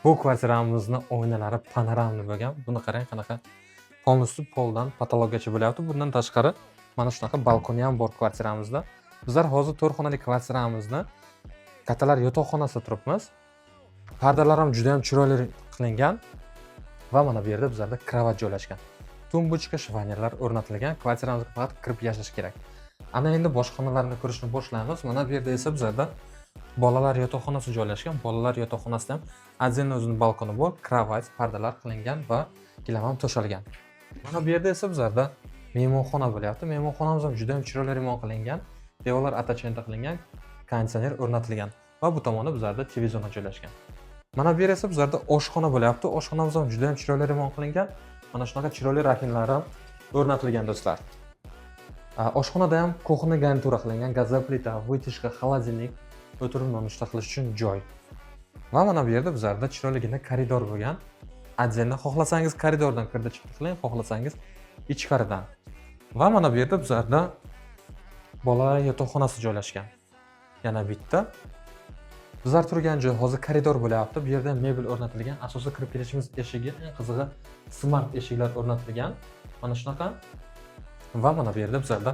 Bu kvartiramizni oynalari panoramli bo'lgan. Buni qarang, qanaqa polностью poldan patologgacha bo'lyapti. Bundan tashqari mana shunaqa balkoni ham bor kvartiramizda. Bizlar hozir 4 xonali kvartiramizni kattalar yotoqxonasida turibmiz. Pardalar ham juda ham chiroyli qilingan va mana bu yerda bizlarda kravat joylashgan. Tumbuchka, shifonyerlar o'rnatilgan. Kvartiramizga faqat kirib yashash kerak. Ana endi boshqa xonalarni ko'rishni boshlaymiz. Mana bu yerda esa bizlarda bolalar yotoqxonasi joylashgan. Bolalar yotoqxonasida ham отдельно o'zining balkoni bor, kravat, pardalar qilingan va gilam ham to'shalgan. Mana bu yerda esa bizlarda mehmonxona bo'lyapti. Mehmonxonamiz ham juda ham chiroyli remont qilingan. Devorlar attachmenti qilingan, konditsioner o'rnatilgan va bu tomonda bizlarda televizor joylashgan. Mana bu yer esa bizlarda oshxona bo'lyapti. Oshxonamiz ham juda ham chiroyli remont qilingan. Mana shunaqa chiroyli rakimlar ham o'rnatilgan do'stlar. Oshxonada ham kuxna garnitura qilingan, gazli plita, vытяжка, холодильник, o'tirib nonushta qilish uchun joy. Va mana bu yerda bizlarda chiroyligina koridor bo'lgan. Отдельно xohlasangiz koridordan kirdi chiqdi qiling, xohlasangiz ichkaridan. Va mana bu yerda bizlarda bolalar yotoqxonasi joylashgan. Yana bitta. Bizlar turgan joy hozir koridor bo'lyapti. Bu yerda mebel o'rnatilgan. Asosiy kirib kelishimiz eshigi, eng qizig'i smart eshiklar o'rnatilgan. Mana shunaqa. Va mana bu yerda bizlarda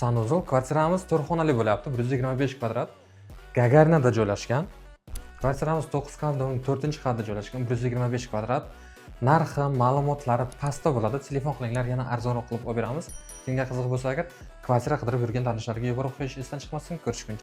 sanuzol. Kvartiramiz 4 xonali bo'lyapti, 125 kvadrat. Gagarinada joylashgan. Kvartiramiz 9 qavatda, 4-qavatda joylashgan, 125 kvadrat. Narxi, ma'lumotlari pastda bo'ladi. Telefon qilinglar, yana arzonroq qilib olib beramiz. Kimga qiziq bo'lsa agar, kvartira qidirib yurgan tanishlarga yuborib qo'yish esdan chiqmasin. Ko'rishguncha